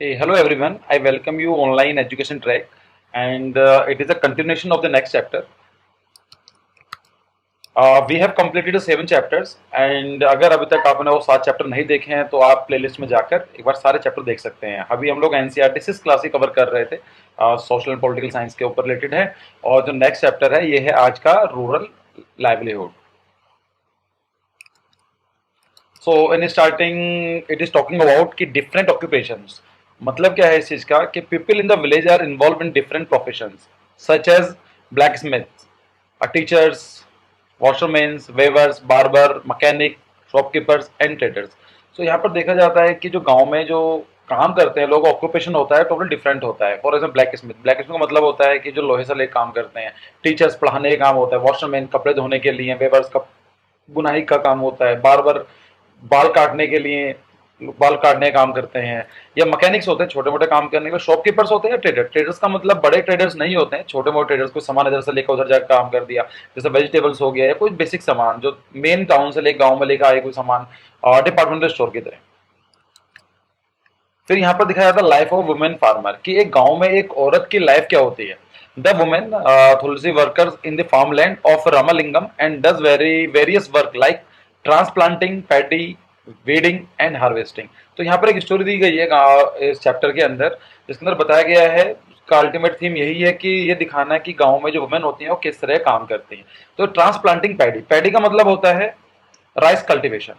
Hey, hello everyone. I welcome you online education track, and it is a continuation of the next chapter. We have completed the 7 chapters, and अगर अभी तक आपने वो 7 chapter नहीं देखे हैं तो आप प्लेलिस्ट में जाकर एक बार सारे चैप्टर देख सकते हैं। अभी हम लोग एनसीईआरटी 6 क्लास ही कवर कर रहे थे, सोशल एंड पॉलिटिकल साइंस के ऊपर रिलेटेड है। और जो नेक्स्ट चैप्टर है ये है आज का rural livelihood. So in starting it is talking about कि डिफरेंट ऑक्यूपेशंस। मतलब क्या है इस चीज का कि people in the village are involve in different professions such as black smith, teachers, washermans, weavers, barber, mechanic, shopkeepers and traders. So यहाँ पर देखा जाता है कि जो गांव में जो काम करते हैं लोग, ऑक्यूपेशन होता है टोटल डिफरेंट होता है। फॉर एग्जाम्पल ब्लैक स्मिथ का मतलब होता है कि जो लोहे से लेकर काम करते हैं। टीचर्स पढ़ाने का काम होता है। वॉशरमैन कपड़े धोने के लिए। वेवर्स का बुनाई का काम होता है। बार्बर बाल काटने के लिए, बाल काटने का काम करते हैं। या मैकेनिक्स होते हैं छोटे मोटे काम करने के लिए। शॉपकीपर्स होते हैं। या ट्रेडर्स का मतलब बड़े ट्रेडर्स नहीं होते हैं, छोटे मोटे ट्रेडर्स, कोई सामान इधर से लेकर उधर जाकर काम कर दिया, जैसे वेजिटेबल्स हो गया या कोई बेसिक सामान जो मेन टाउन से लेकर गाँव में लेकर आए कोई सामान, डिपार्टमेंटल स्टोर की तरह। फिर यहाँ पर दिखाया जाता है लाइफ ऑफ वुमेन फार्मर, कि एक गांव में एक औरत की लाइफ क्या होती है। The women Tulsi workers in the farm land of Ramalingam and does various work like transplanting, paddy, weeding and harvesting. तो यहाँ पर एक स्टोरी दी गई है इस चैप्टर के अंदर, जिसके अंदर बताया गया है का अल्टीमेट थीम यही है कि ये दिखाना है कि गांव में जो वुमेन होती हैं वो किस तरह काम करती हैं। तो ट्रांसप्लांटिंग पैडी, पैडी का मतलब होता है राइस कल्टीवेशन।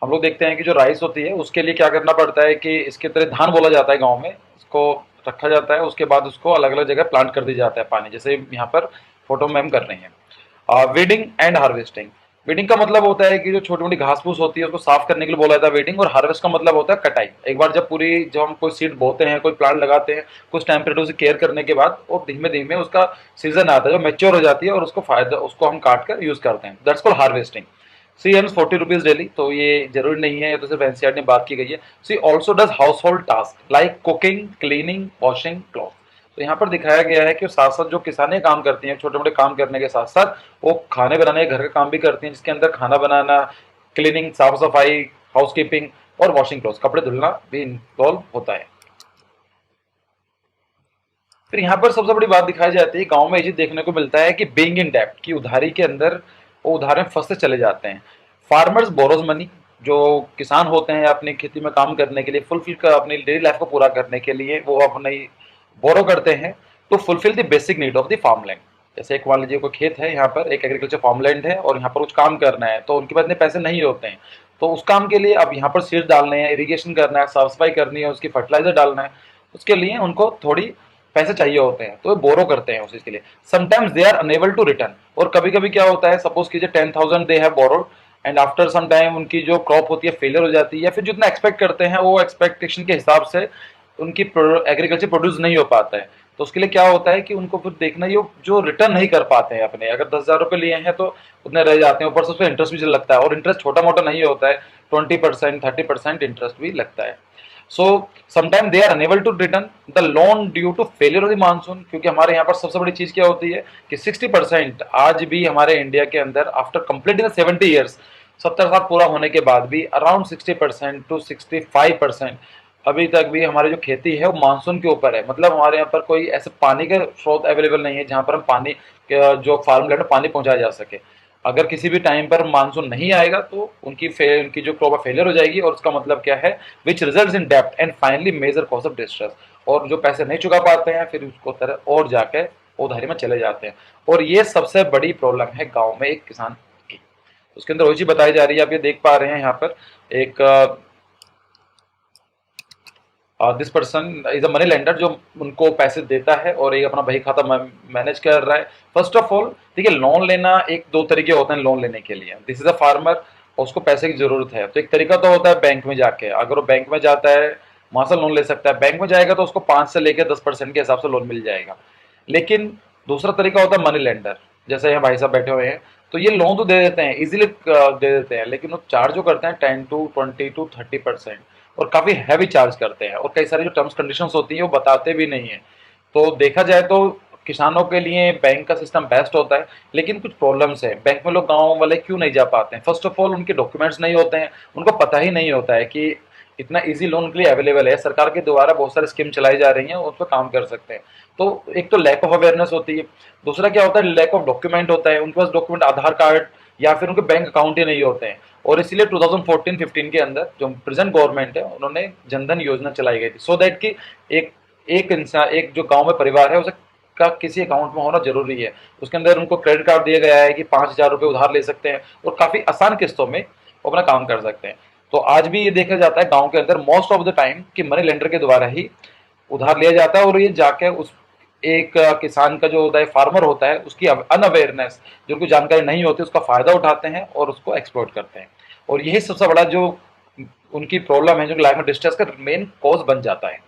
हम लोग देखते हैं कि जो राइस होती है उसके लिए क्या करना पड़ता है कि इसके तरह धान बोला जाता है गांव में, इसको रखा जाता है, उसके बाद उसको अलग अलग जगह प्लांट कर दिया जाता है पानी, जैसे यहाँ पर फोटो में हम कर रहे हैं। Weeding and harvesting. वीडिंग का मतलब होता है कि जो छोटी मोटी घास फूस होती है उसको साफ करने के लिए बोला जाता है वीडिंग। और हार्वेस्ट का मतलब होता है कटाई। एक बार जब पूरी, जब हम कोई सीड बोते हैं, कोई प्लांट लगाते हैं, कुछ टाइम पीरियड उसे केयर करने के बाद और धीमे धीमे उसका सीजन आता है, जो मेच्योर हो जाती है और उसको फायदा, उसको हम काट कर यूज करते हैं। That's called harvesting. She earns 40 rupees daily. तो ये जरूरी नहीं है, ये तो सिर्फ एनसीआर ने बात की गई है। She also does household task like cooking, cleaning, washing cloth. तो यहाँ पर दिखाया गया है कि साथ साथ जो किसानें काम करती हैं, छोटे मोटे काम करने के साथ साथ वो खाने बनाने, घर का काम भी करती हैं, जिसके अंदर खाना बनाना, क्लीनिंग, साफ सफाई, हाउस कीपिंग और वॉशिंग क्लॉथ, कपड़े धुलना भी इन्वॉल्व होता है। फिर यहाँ पर सबसे बड़ी बात दिखाई जाती है, गांव में ये चीज देखने को मिलता है कि बीइंग इन डेब्ट, की उधारी के अंदर वो उधार में फंसते चले जाते हैं। Farmers borrows money. जो किसान होते हैं अपनी खेती में काम करने के लिए, फुलफिल कर अपनी डेली लाइफ को पूरा करने के लिए वो अपने बोरो करते हैं to fulfil the basic need of the farmland. जैसे एक मान लीजिए कोई खेत है, यहाँ पर एक एग्रीकल्चर फार्मलैंड है और यहाँ पर कुछ काम करना है, तो उनके पास इतने पैसे नहीं होते हैं, तो उस काम के लिए अब यहाँ पर सीड्स डालने हैं, इरिगेशन करना है, साफ सफाई करनी है, उसकी फर्टिलाइजर डालना है, उसके लिए उनको थोड़ी पैसे चाहिए होते हैं, तो वो बोरो करते हैं उस चीज के लिए। Sometimes they are unable to return. और कभी कभी क्या होता है, सपोज कीजिए 10,000 they have borrowed and after some time उनकी जो क्रॉप होती है फेलियर हो जाती है, या फिर जितना एक्सपेक्ट करते हैं वो एक्सपेक्टेशन के हिसाब से उनकी एग्रीकल्चर प्रोड्यूस नहीं हो पाता है। तो उसके लिए क्या होता है कि उनको फिर देखना, ये जो रिटर्न नहीं कर पाते हैं अपने, अगर 10,000 रुपये लिए हैं तो उतने रह जाते हैं, ऊपर से उस पर इंटरेस्ट भी लगता है, और इंटरेस्ट छोटा मोटा नहीं होता है, 20%, 30% इंटरेस्ट भी लगता है। So sometime they are unable to return the loan due to failure of the monsoon. क्योंकि हमारे यहाँ पर सबसे बड़ी चीज क्या होती है कि 60% आज भी हमारे इंडिया के अंदर आफ्टर कंप्लीटिंग 70 ईयर्स, 70 साल पूरा होने के बाद भी अराउंड 60% टू 65% अभी तक भी हमारी जो खेती है वो मानसून के ऊपर है। मतलब हमारे यहाँ पर कोई ऐसे पानी का स्रोत अवेलेबल नहीं है जहाँ पर हम पानी जो फार्म लैंड में पानी पहुंचाया जा सके। अगर किसी भी टाइम पर मानसून नहीं आएगा तो उनकी जो क्रॉप फेलियर हो जाएगी, और उसका मतलब क्या है, which result in depth and finally major cause of distress. और जो पैसे नहीं चुका पाते हैं फिर उसको तरह और जाके उधारी में चले जाते हैं। और ये सबसे बड़ी प्रॉब्लम है गाँव में एक किसान की। उसके अंदर वही चीज बताई जा रही है, आप ये देख पा रहे हैं यहाँ पर एक this person is a money lender, जो उनको पैसे देता है और एक अपना बही खाता मैनेज कर रहा है। फर्स्ट ऑफ ऑल देखिए, लोन लेना एक दो तरीके होते हैं लोन लेने के लिए। दिस इज अ फार्मर, उसको पैसे की जरूरत है, तो एक तरीका तो होता है बैंक में जाके, अगर वो बैंक में जाता है वहां से लोन ले सकता है। बैंक में जाएगा तो उसको 5 से लेकर 10% के हिसाब से लोन मिल जाएगा। लेकिन दूसरा तरीका होता है मनी लेंडर, जैसे यहाँ भाई साहब बैठे हुए हैं, तो ये लोन तो दे देते हैं, इजीली दे देते हैं, लेकिन वो चार्ज जो करते हैं 10 to 20 to 30%, और काफी हैवी चार्ज करते हैं, और कई सारी जो टर्म्स कंडीशंस होती हैं वो बताते भी नहीं है। तो देखा जाए तो किसानों के लिए बैंक का सिस्टम बेस्ट होता है, लेकिन कुछ प्रॉब्लम्स है। बैंक में लोग गांव वाले क्यों नहीं जा पाते हैं? फर्स्ट ऑफ ऑल उनके डॉक्यूमेंट्स नहीं होते हैं, उनको पता ही नहीं होता है कि इतना इजी लोन उनके लिए अवेलेबल है, सरकार के द्वारा बहुत सारी स्कीम चलाई जा रही हैं, उस पर काम कर सकते हैं। तो एक तो लैक ऑफ अवेयरनेस होती है, दूसरा क्या होता है, लैक ऑफ डॉक्यूमेंट होता है, उनके पास डॉक्यूमेंट आधार कार्ड या फिर उनके बैंक अकाउंट ही नहीं होते हैं। और इसलिए 2014-15 के अंदर जो प्रेजेंट गवर्नमेंट है, उन्होंने जनधन योजना चलाई गई थी, सो दैट कि एक एक इंसान, एक जो गांव में परिवार है, उसे का किसी अकाउंट में होना जरूरी है। उसके अंदर उनको क्रेडिट कार्ड दिया गया है कि 5,000 रुपये उधार ले सकते हैं और काफी आसान किस्तों में वो अपना काम कर सकते हैं। तो आज भी ये देखा जाता है गांव के अंदर मोस्ट ऑफ द टाइम कि मनी लेंडर के द्वारा ही उधार लिया जाता है, और ये जाके उस एक किसान का जो होता है, फार्मर होता है, उसकी अनअवेयरनेस, जो उनको जानकारी नहीं होती, उसका फायदा उठाते हैं और उसको एक्सप्लॉइट करते हैं। और यही सबसे बड़ा जो उनकी प्रॉब्लम है, जो लाइफ में डिस्ट्रेस का मेन कॉज बन जाता है।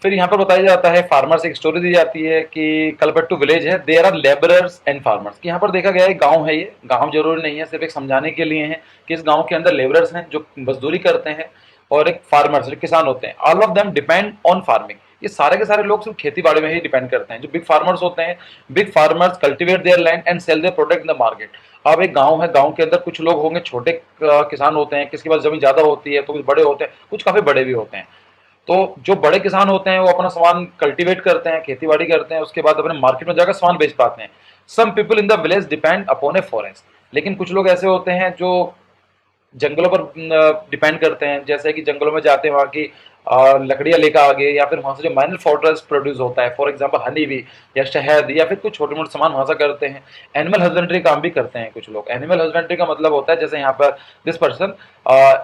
फिर यहाँ पर बताया जाता है, फार्मर्स एक स्टोरी दी जाती है कि कलपट्टू विलेज है, there are labourers and farmers. यहाँ पर देखा गया है गांव है, ये गांव जरूरी नहीं है, सिर्फ एक समझाने के लिए है कि इस गांव के अंदर लेबरर्स हैं जो मजदूरी करते हैं, और एक फार्मर्स जो किसान होते हैं। All of them depend on farming. ये सारे के सारे लोग सिर्फ खेती बाड़ी में ही डिपेंड करते हैं। जो बिग फार्मर्स होते हैं, big farmers cultivate their land and sell their product in the market. अब एक गांव है, गांव के अंदर कुछ लोग होंगे छोटे किसान होते हैं, किसके पास जमीन ज्यादा होती है, तो कुछ बड़े होते हैं, कुछ काफी बड़े भी होते हैं। तो जो बड़े किसान होते हैं वो अपना सामान कल्टीवेट करते हैं, खेती बाड़ी करते हैं, उसके बाद अपने मार्केट में जाकर सामान बेच पाते हैं। Some people in the village depend upon a forest. लेकिन कुछ लोग ऐसे होते हैं जो जंगलों पर डिपेंड करते हैं, जैसे कि जंगलों में जाते हैं, वहाँ की लकड़ियां लेकर आ गए, या फिर वहां से जो माइनर फॉरेस्ट प्रोड्यूस होता है, फॉर एग्जांपल हनी भी, या शहद, या फिर कुछ छोटे मोटे सामान वहां से करते हैं। एनिमल हस्बेंड्री काम भी करते हैं कुछ लोग। एनिमल हस्बेंड्री का मतलब होता है, जैसे यहाँ पर this person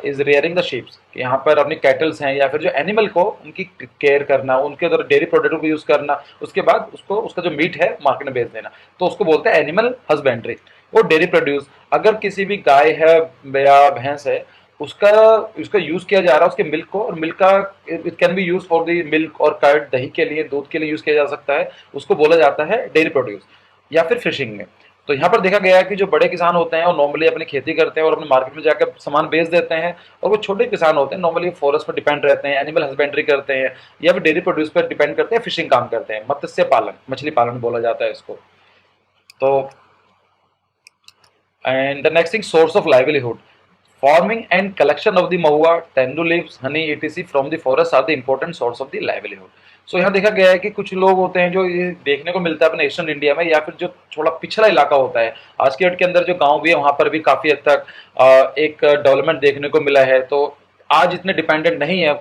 is rearing the sheeps, यहाँ पर अपनी कैटल्स हैं, या फिर जो एनिमल को उनकी केयर करना, उनके अंदर डेयरी प्रोडक्ट को यूज करना, उसके बाद उसको उसका जो मीट है मार्केट में बेच देना, तो उसको बोलते हैं एनिमल हस्बेंड्री। वो डेयरी प्रोड्यूस, अगर किसी भी गाय है या भैंस है, उसका उसका यूज किया जा रहा है, उसके मिल्क को, और मिल्क का it can B use for the milk और कर्ड, दही के लिए, दूध के लिए यूज किया जा सकता है, उसको बोला जाता है डेयरी प्रोड्यूस। या फिर फिशिंग में, तो यहाँ पर देखा गया है कि जो बड़े किसान होते हैं वो नॉर्मली अपनी खेती करते हैं और अपने मार्केट में जाकर सामान बेच देते हैं, और वो छोटे किसान होते हैं नॉर्मली फॉरेस्ट पर डिपेंड रहते हैं, एनिमल हस्बेंड्री करते हैं, या फिर डेयरी प्रोड्यूस पर डिपेंड करते हैं, फिशिंग काम करते हैं, मत्स्य पालन, मछली पालन बोला जाता है इसको। तो and the next thing, source of livelihood, farming and collection of the mahua, tendu leaves, honey etc from the forest are the important source of the livelihood। सो यहाँ देखा गया है कि कुछ लोग होते हैं, जो ये देखने को मिलता है अपने ईस्टर्न इंडिया में, या फिर जो थोड़ा पिछड़ा इलाका होता है, आज के डेट के अंदर जो गांव भी है वहां पर भी काफी हद तक एक डेवलपमेंट देखने को मिला है। तो आज इतने डिपेंडेंट नहीं है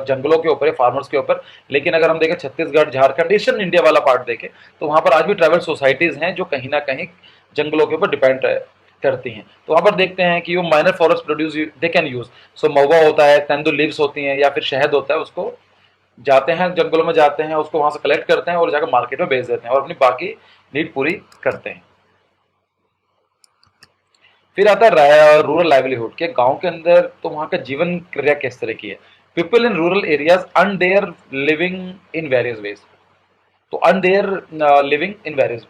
जंगलों के ऊपर, फार्मर्स के ऊपर। लेकिन अगर हम देखें छत्तीसगढ़, झारखंड, ईस्टर्न इंडिया वाला पार्ट देखें, तो वहां पर आज भी ट्राइबल सोसाइटीज हैं जो कहीं ना कहीं जंगलों के ऊपर डिपेंड करती हैं। तो वहां पर देखते हैं कि वो minor forest produce they can use. So महुआ होता है, तेंदू लीव्स होती हैं, या फिर शहद होता है, उसको जाते हैं जंगलों में, जाते हैं उसको वहां से कलेक्ट करते हैं और जाकर मार्केट में बेच देते हैं और अपनी बाकी नीड पूरी करते हैं। फिर आता है रूरल लाइवलीहुड के गांव के अंदर, तो वहां का जीवन क्रिया किस तरह की है। People in rural areas earn their living in various ways. तो earn their living in various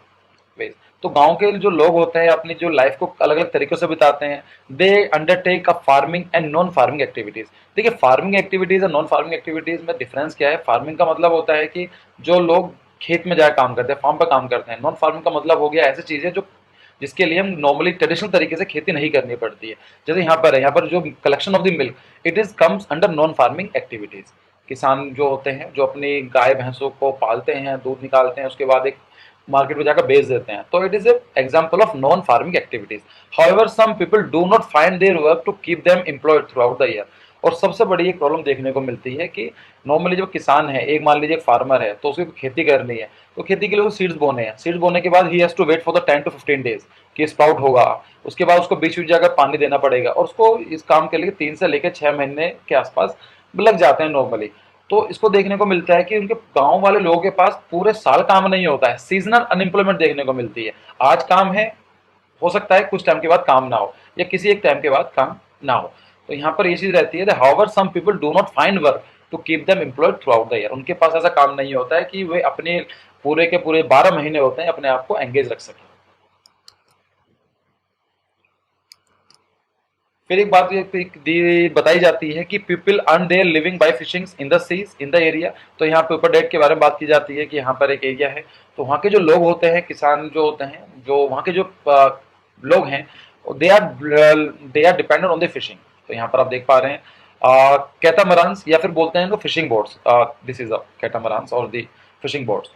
ways, तो गांव के जो लोग होते हैं अपनी जो लाइफ को अलग अलग तरीकों से बिताते हैं। They undertake a farming and non farming activities. देखिए, फार्मिंग एक्टिविटीज और नॉन फार्मिंग एक्टिविटीज में डिफरेंस क्या है। फार्मिंग का मतलब होता है कि जो लोग खेत में जाकर काम करते हैं, फार्म पर काम करते हैं। नॉन फार्मिंग का मतलब हो गया ऐसी चीजें जो जिसके लिए हम नॉर्मली ट्रेडिशनल तरीके से खेती नहीं करनी पड़ती है। जैसे यहाँ पर है, यहाँ पर जो collection of the milk, it is comes under non farming activities. किसान जो होते हैं, जो अपनी गाय भैंसों को पालते हैं, दूध निकालते हैं, उसके बाद एक मार्केट में जाकर बेच देते हैं, तो it is a example of non farming activities. However some people do not find their work to keep them employed throughout the year. और सबसे बड़ी एक प्रॉब्लम देखने को मिलती है कि नॉर्मली जो किसान है, एक मान लीजिए एक फार्मर है, तो उसको खेती करनी है, तो खेती के लिए वो सीड्स बोने हैं। सीड्स बोने के बाद ही has to wait for the 10 to 15 days कि स्प्राउट होगा। उसके बाद उसको बीच बीच जाकर पानी देना पड़ेगा, और उसको इस काम के लिए 3 से लेकर 6 महीने के आसपास लग जाते हैं नॉर्मली। तो इसको देखने को मिलता है कि उनके गांव वाले लोगों के पास पूरे साल काम नहीं होता है, सीजनल अनएम्प्लॉयमेंट देखने को मिलती है। आज काम है, हो सकता है कुछ टाइम के बाद काम ना हो, या किसी एक टाइम के बाद काम ना हो। तो यहाँ पर ये चीज रहती है, however some people do not find work to keep them employed throughout the year. उनके पास ऐसा काम नहीं होता है कि वे अपने पूरे के पूरे 12 महीने होते हैं अपने आप को एंगेज रख सके। फिर एक बात ये बताई जाती है कि people earn their living by fishing in the seas in the area. तो यहाँ पे ऊपर डेट के बारे में बात की जाती है कि यहाँ पर एक एरिया है, तो वहाँ के जो लोग होते हैं, किसान जो होते हैं, जो वहाँ के जो लोग हैं, they are dependent on the fishing. तो यहाँ पर आप देख पा रहे हैं कैटामरान्स या फिर बोलते हैं इनको fishing boats, this is a catamarans और the fishing boats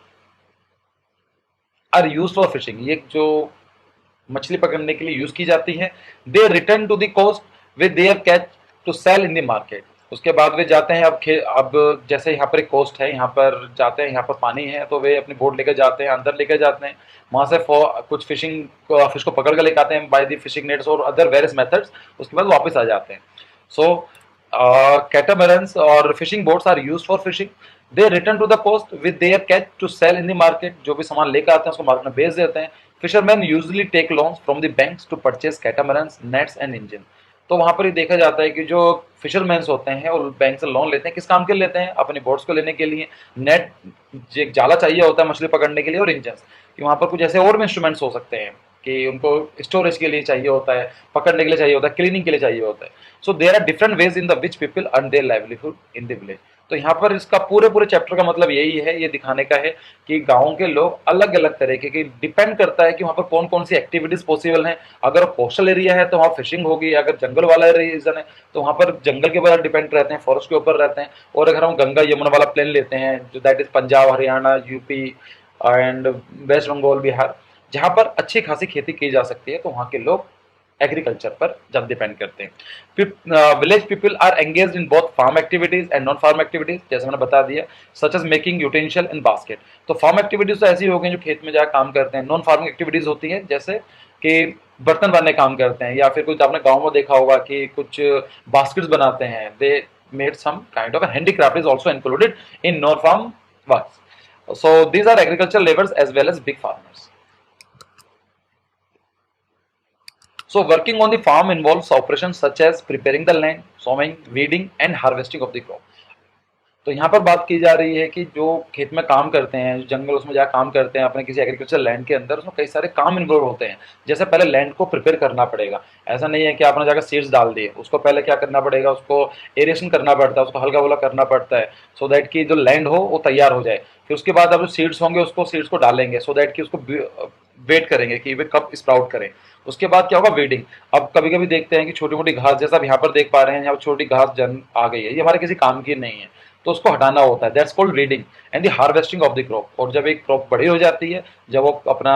are use for fishing, ये जो मछली पकड़ने के लिए यूज की जाती है। They return to the coast with their catch to sell in the market. उसके बाद वे जाते हैं, अब जैसे यहाँ पर एक कोस्ट है, यहाँ पर जाते हैं, यहाँ पर पानी है, तो वे अपनी बोट लेकर जाते हैं, अंदर लेकर जाते हैं, वहां से कुछ फिश को पकड़ कर लेकर आते हैं बाय द फिशिंग नेट्स और अदर वेरियस मेथड्स। उसके बाद वापस आ जाते हैं। सो कैटामरन्स और fishing boats are use for fishing. They return to the coast with their catch to sell in the market. जो भी सामान लेकर आते हैं उसको मार्केट में बेच देते हैं। Fisherman usually take loans from the banks to purchase catamarans, nets and engine. तो वहां पर ये देखा जाता है कि जो फिशरमैन्स होते हैं और बैंक से लोन लेते हैं, किस काम के लिए लेते हैं? अपनी बोट्स को लेने के लिए, नेट एक जाला चाहिए होता है मछली पकड़ने के लिए, और इंजन कि वहां पर कुछ ऐसे और भी इंस्ट्रूमेंट्स हो सकते हैं कि उनको स्टोरेज के लिए चाहिए होता है, पकड़ने के लिए चाहिए होता है, क्लीनिंग के लिए चाहिए होता है। So there are different ways in the which people earn their livelihood in the village. तो यहाँ पर इसका पूरे पूरे चैप्टर का मतलब यही है, ये दिखाने का है कि गाँव के लोग अलग अलग तरीके के, डिपेंड करता है कि वहाँ पर कौन कौन सी एक्टिविटीज पॉसिबल हैं। अगर कोस्टल एरिया है तो वहाँ फिशिंग होगी, अगर जंगल वाला रीजन है तो वहाँ पर जंगल के ऊपर डिपेंड रहते हैं, फॉरेस्ट के ऊपर रहते हैं। और अगर हम गंगा यमुना वाला प्लेन लेते हैं जो that is Punjab, Haryana, UP and West Bengal, Bihar, जहाँ पर अच्छी खासी खेती की जा सकती है, तो वहाँ के लोग एग्रीकल्चर पर ज्यादा डिपेंड करते हैं। Village people are engaged in both farm activities and non farm activities, जैसे मैंने बता दिया, such as making utensil in basket. तो फार्म एक्टिविटीज तो ऐसी हो गई जो खेत में जाकर काम करते हैं। नॉन फार्मिंग एक्टिविटीज होती है जैसे कि बर्तन बनने काम करते हैं, या फिर कुछ आपने गाँव में देखा होगा कि कुछ बास्केट्स बनाते हैं। They made some kind of handicraft is also included in non farm work. So these are agriculture labours as well as big farmers. So working on the farm involves operations such as preparing the land, sowing, weeding and harvesting of the crop. तो यहाँ पर बात की जा रही है कि जो खेत में काम करते हैं, जंगल उसमें जाकर काम करते हैं अपने किसी एग्रीकल्चर लैंड के अंदर, उसमें कई सारे काम इन्वॉल्व होते हैं। जैसे पहले लैंड को प्रिपेयर करना पड़ेगा। ऐसा नहीं है कि आपने जाकर सीड्स डाल दिए, उसको पहले क्या करना पड़ेगा, उसको एरेशन करना पड़ता है, उसको हल्का वुल्का करना पड़ता है, सो दैट कि जो लैंड हो वो तैयार हो जाए। फिर उसके बाद अब जो सीड्स होंगे उसको सीड्स को डालेंगे, सो दैट कि उसको वेट करेंगे कि वे कब स्प्राउट करें। उसके बाद क्या होगा, वीडिंग। अब कभी कभी देखते हैं कि छोटी मोटी घास, जैसा आप यहाँ पर देख पा रहे हैं, यहाँ पर छोटी घास जन आ गई है, ये हमारे किसी काम की नहीं है, तो उसको हटाना होता है। That's called weeding and the harvesting of the crop. और जब एक क्रॉप बड़ी हो जाती है, जब वो अपना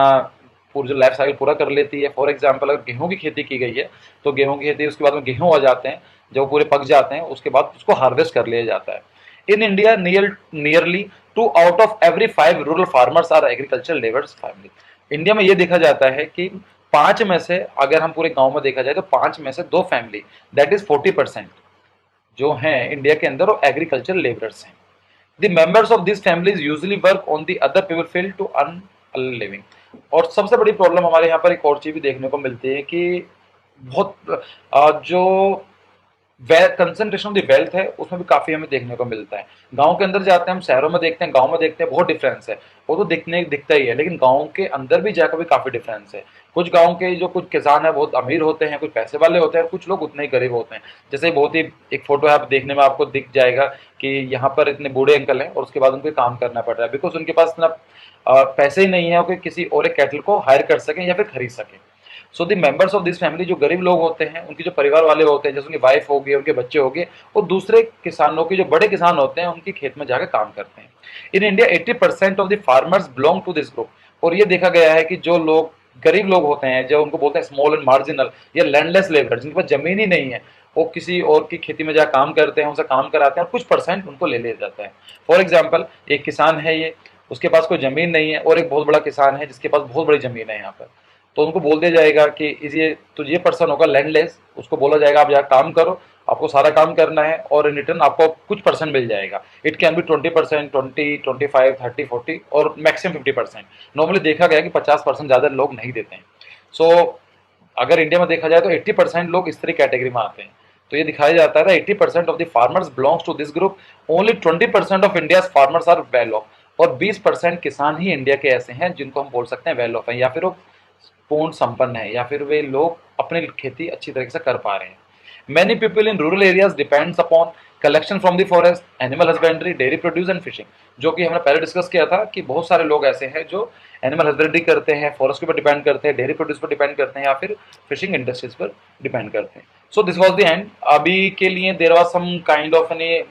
पूरा जो लाइफ साइकिल पूरा कर लेती है, फॉर एग्जाम्पल अगर गेहूं की खेती की गई है तो गेहूं की खेती, उसके बाद में गेहूं आ जाते हैं, जब वो पूरे पक जाते हैं उसके बाद उसको हार्वेस्ट कर लिया जाता है। In India nearly 2 out of every 5 rural farmers are agriculture labours family. India में ये देखा जाता है कि 5 में से, अगर हम पूरे गांव में देखा जाए तो 5 में से 2 फैमिली, दैट इज 40% जो हैं इंडिया के अंदर, वो एग्रीकल्चर लेबरर्स हैं। The members of this families usually work on the other people field to earn a living. और सबसे बड़ी प्रॉब्लम हमारे यहाँ पर एक और चीज भी देखने को मिलती है कि बहुत जो कंसंट्रेशन ऑफ द वेल्थ है उसमें भी काफी हमें देखने को मिलता है। गांव के अंदर जाते हैं, हम शहरों में देखते हैं, गांव में देखते हैं, बहुत डिफरेंस है। वो तो दिखता ही है, लेकिन गांव के अंदर भी जाकर भी काफी डिफरेंस है। कुछ गांव के जो कुछ किसान है बहुत अमीर होते हैं, कुछ पैसे वाले होते हैं, कुछ लोग उतने ही गरीब होते हैं। जैसे बहुत ही एक फोटो है, आप देखने में आपको दिख जाएगा कि यहाँ पर इतने बूढ़े अंकल हैं और उसके बाद उनको काम करना पड़ रहा है, बिकॉज उनके पास इतना पैसे ही नहीं है कि किसी और एक कैटल को हायर कर सकें या फिर खरीद सकें। So the members of this family, जो गरीब लोग होते हैं, उनकी जो परिवार वाले होते हैं, जैसे उनकी वाइफ होगी, उनके बच्चे होंगे, वो दूसरे किसानों के, जो बड़े किसान होते हैं, उनकी खेत में जाकर काम करते हैं। In India 80% of the farmers belong to this group. और ये देखा गया है कि जो लोग गरीब लोग होते हैं, जो उनको बोलते हैं स्मॉल एंड मार्जिनल या लैंडलेस लेबर, जिनके पास जमीन ही नहीं है, वो किसी और की खेती में जाकर काम करते हैं, उनसे काम कराते हैं और कुछ परसेंट उनको ले लिया जाता है। फॉर एग्जाम्पल, एक किसान है, ये उसके पास कोई जमीन नहीं है, और एक बहुत बड़ा किसान है जिसके पास बहुत बड़ी जमीन है यहाँ पर, तो उनको बोल दिया जाएगा कि ये पर्सन होगा लैंडलेस, उसको बोला जाएगा आप यहाँ काम करो, आपको सारा काम करना है और इन रिटर्न आपको कुछ परसेंट मिल जाएगा। इट कैन बी 20%, 20, 25, 30, 40 और मैक्सिमम 50%। नॉर्मली देखा गया कि 50% ज़्यादा लोग नहीं देते हैं। सो अगर इंडिया में देखा जाए तो 80% लोग इस तरह कैटेगरी में आते हैं। तो ये दिखाया जाता है 80% of the farmers belongs to this group, only 20% of India farmers are well off. और 20% किसान ही इंडिया के ऐसे हैं जिनको हम बोल सकते हैं वेल ऑफ है, या फिर वो पूर्ण संपन्न है, या फिर वे लोग अपनी खेती अच्छी तरीके से कर पा रहे हैं। Many people in rural areas depends upon collection from the forest, animal husbandry, dairy produce and fishing, जो कि हमने पहले डिस्कस किया था कि बहुत सारे लोग ऐसे हैं जो एनिमल हस्बेंड्री करते हैं, फॉरेस्ट के ऊपर डिपेंड करते हैं, डेयरी प्रोड्यूस पर डिपेंड करते हैं, या फिर फिशिंग इंडस्ट्रीज पर डिपेंड करते हैं। So this was the end. अभी के लिए there was some kind of any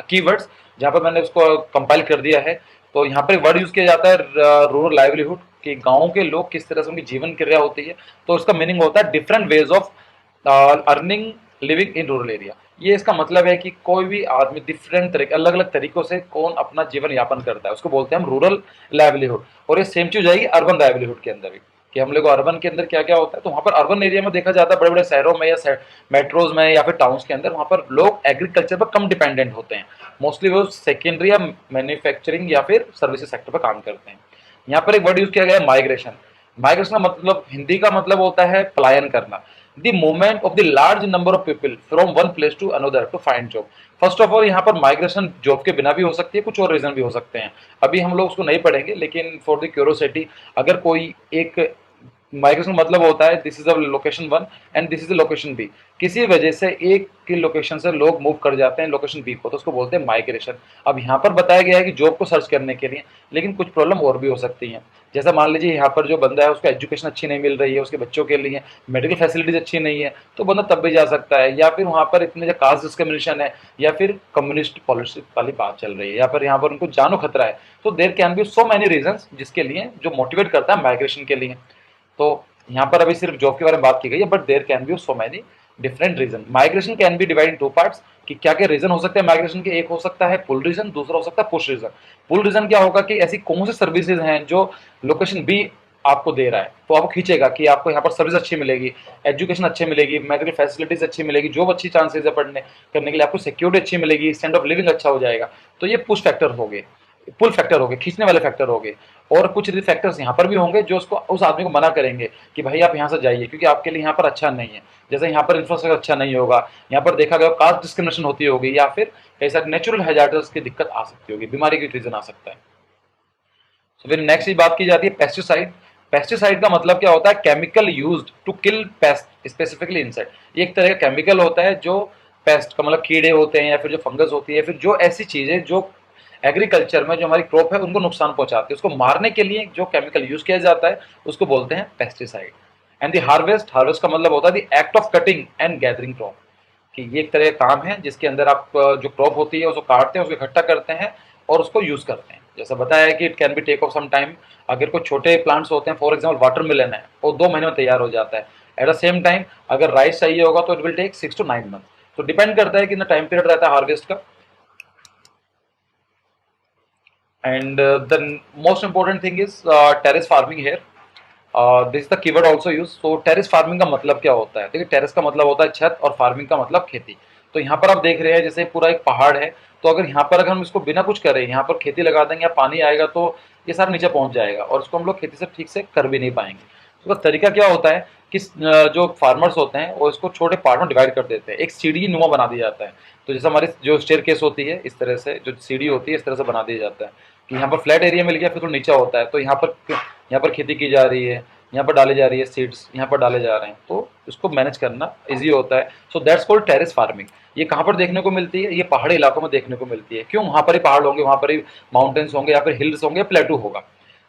keywords जहाँ पर मैंने उसको कंपाइल कर दिया है। तो यहाँ पर वर्ड यूज किया जाता है रूरल लाइवलीहुड, कि गाँव के लोग किस तरह से उनकी जीवन क्रिया होती है। तो उसका मीनिंग होता है different ways of earning living in rural area. ये इसका मतलब है कि कोई भी आदमी डिफरेंट तरीके, अलग अलग तरीकों से कौन अपना जीवन यापन करता है, उसको बोलते हैं हम रूरल लाइवलीहुड। और ये सेम चीज आएगी अर्बन लाइवलीहुड के अंदर भी, कि हम लोग अर्बन के अंदर क्या क्या होता है। तो वहाँ पर अर्बन एरिया में देखा जाता है बड़े बड़े शहरों में या मेट्रोज में या फिर टाउन्स के अंदर, वहाँ पर लोग एग्रीकल्चर पर कम डिपेंडेंट होते हैं। मोस्टली वो सेकेंडरी या मैन्युफैक्चरिंग या फिर सर्विसेज सेक्टर पर काम करते हैं। यहाँ पर एक वर्ड यूज किया गया है माइग्रेशन। माइग्रेशन का मतलब, हिंदी का मतलब होता है पलायन करना। The movement of the large number of people from one place to another to find job. First of all यहाँ पर माइग्रेशन जॉब के बिना भी हो सकती है, कुछ और रीजन भी हो सकते हैं। अभी हम लोग उसको नहीं पढ़ेंगे, लेकिन फॉर द क्यूरियोसिटी, अगर कोई एक माइग्रेशन मतलब होता है this is a location one and this is a location B, किसी वजह से एक की लोकेशन से लोग मूव कर जाते हैं लोकेशन बी को, तो उसको बोलते हैं माइग्रेशन। अब यहाँ पर बताया गया है कि जॉब को सर्च करने के लिए, लेकिन कुछ प्रॉब्लम और भी हो सकती हैं। जैसा मान लीजिए यहाँ पर जो बंदा है उसको एजुकेशन अच्छी नहीं मिल रही है, उसके बच्चों के लिए मेडिकल फैसिलिटीज अच्छी नहीं है, तो बंदा तब भी जा सकता है। या फिर वहाँ पर इतने जो कास्ट डिस्क्रिमिनेशन है, या फिर कम्युनिस्ट पॉलिसी वाली बात चल रही है, या फिर यहाँ पर उनको जानो खतरा है। तो there can be so many reasons जिसके लिए जो मोटिवेट करता है माइग्रेशन के लिए। तो यहाँ पर अभी सिर्फ जॉब के बारे में बात की गई है, but there can be so many different reason. Migration can be divide in two parts, कि क्या क्या रीजन हो सकते हैं माइग्रेशन के। एक हो सकता है पुल रीजन, दूसरा हो सकता है पुश रीजन। पुल रीजन क्या होगा कि ऐसी कौन सी सर्विसेज हैं जो लोकेशन बी आपको दे रहा है, तो आपको खींचेगा कि आपको यहाँ पर सर्विस अच्छी मिलेगी, एजुकेशन अच्छी मिलेगी, मेडिकल फैसिलिटीज अच्छी मिलेगी, जॉब अच्छी चांसेस है पढ़ने करने के लिए, आपको सिक्योरिटी अच्छी मिलेगी, स्टैंड ऑफ लिविंग अच्छा हो जाएगा। तो ये पुश फैक्टर हो गए, पुल फैक्टर हो गए, खींचने वाले फैक्टर हो गए। और कुछ फैक्टर्स यहाँ पर भी होंगे जो उसको, उस आदमी को मना करेंगे कि भाई आप यहाँ से जाइए, क्योंकि आपके लिए यहाँ पर अच्छा नहीं है। जैसे यहाँ पर इंफ्रास्ट्रक्चर अच्छा नहीं होगा, यहाँ पर देखा गया कास्ट डिस्क्रिमिनेशन होती होगी, या फिर कई सारे नेचुरल हैजार्ड्स की दिक्कत आ सकती होगी, बीमारी की रीजन आ सकता है। तो फिर नेक्स्ट बात की जाती है पेस्टिसाइड। पेस्टिसाइड का मतलब क्या होता है, chemical used to kill pest specifically insect. ये एक तरह का केमिकल होता है जो पेस्ट का मतलब कीड़े होते हैं, या फिर जो फंगस होती है, फिर जो ऐसी चीजें जो एग्रीकल्चर में जो हमारी क्रॉप है उनको नुकसान पहुंचाती है, उसको मारने के लिए जो केमिकल यूज किया जाता है उसको बोलते हैं pesticide. And the harvest, harvest का मतलब होता है the act of cutting and gathering crop, कि ये एक तरह का काम है जिसके अंदर आप जो क्रॉप होती है उसको काटते हैं, उसको इकट्ठा करते हैं और उसको यूज करते हैं। जैसा बताया है कि it can be take of some time. अगर कोई छोटे प्लांट्स होते हैं, फॉर एग्जाम्पल वाटरमेलन है, वो 2 महीने में तैयार हो जाता है। एट द सेम टाइम अगर राइस चाहिए होगा तो it will take 6 to 9 month. तो डिपेंड करता है कितना टाइम पीरियड रहता है हार्वेस्ट का। And the most important thing is terrace farming here. This the keyword also use. तो टेरेस फार्मिंग का मतलब क्या होता है, देखिए टेरेस का मतलब होता है छत, और फार्मिंग का मतलब खेती। तो यहाँ पर आप देख रहे हैं जैसे पूरा एक पहाड़ है, तो अगर यहाँ पर अगर हम इसको बिना कुछ करें यहाँ पर खेती लगा देंगे या पानी आएगा तो ये सारा नीचे पहुंच जाएगा, और इसको हम लोग खेती से ठीक से कर भी नहीं पाएंगे। उसका तरीका क्या होता है कि जो फार्मर्स होते हैं वो इसको छोटे पार्ट में डिवाइड कर देते हैं, एक सीढ़ी नुमा बना दिया जाता है। तो जैसे हमारी जो स्टेयर केस होती है, इस तरह से जो सीढ़ी होती है इस तरह से बना दिया जाता है कि यहाँ पर फ्लैट एरिया मिल गया, फिर तो नीचा होता है, तो यहाँ पर खेती की जा रही है, यहाँ पर डाली जा रही है सीड्स, यहाँ पर डाले जा रहे हैं, तो इसको मैनेज करना इजी होता है। So that's called terrace farming. ये कहाँ पर देखने को मिलती है, ये पहाड़ी इलाकों में देखने को मिलती है। क्यों, वहाँ पर ही पहाड़ होंगे, वहाँ पर ही माउंटेन्स होंगे, या फिर हिल्स होंगे, प्लेटू होगा।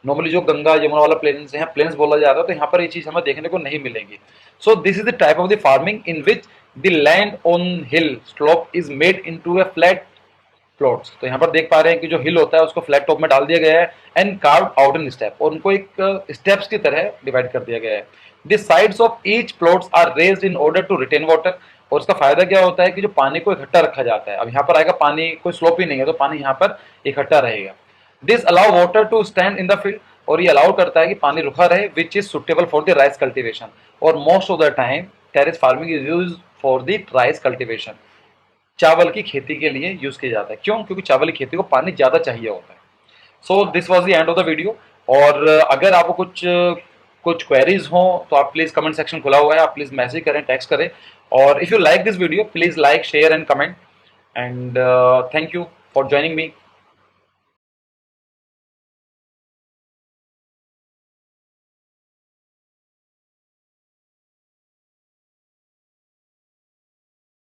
नॉर्मली जो गंगा यमुना वाला प्लेन्स है, प्लेन्स बोला जाता है, तो यहाँ पर ये चीज हमें देखने को नहीं मिलेंगी। So this is the type of the farming in which the land on hill slope is made into A flat plots. तो यहाँ पर देख पा रहे हैं कि जो हिल होता है उसको फ्लैट टॉप में डाल दिया गया है, and carve out in step, और उनको एक स्टेप्स की तरह डिवाइड कर दिया गया है। The sides of each plots are raised in order to retain water. और इसका फायदा क्या होता है कि जो पानी को इकट्ठा रखा जाता है, अब यहाँ पर आएगा पानी, कोई स्लोप ही नहीं है तो पानी यहाँ पर इकट्ठा रहेगा। This allow water to stand in the field, और ये अलाउ करता है कि पानी रुका रहे, which is suitable for the rice cultivation. और most of the time terrace farming is use for the rice cultivation, चावल की खेती के लिए यूज किया जाता है। क्यों, क्योंकि चावल की खेती को पानी ज्यादा चाहिए होता है। So this was the end of the video. और अगर आपको कुछ क्वेरीज हो तो आप प्लीज कमेंट सेक्शन खुला हुआ है, आप प्लीज मैसेज करें, टेक्स्ट करें। और if you like this video please like, share and comment. And thank you for joining me.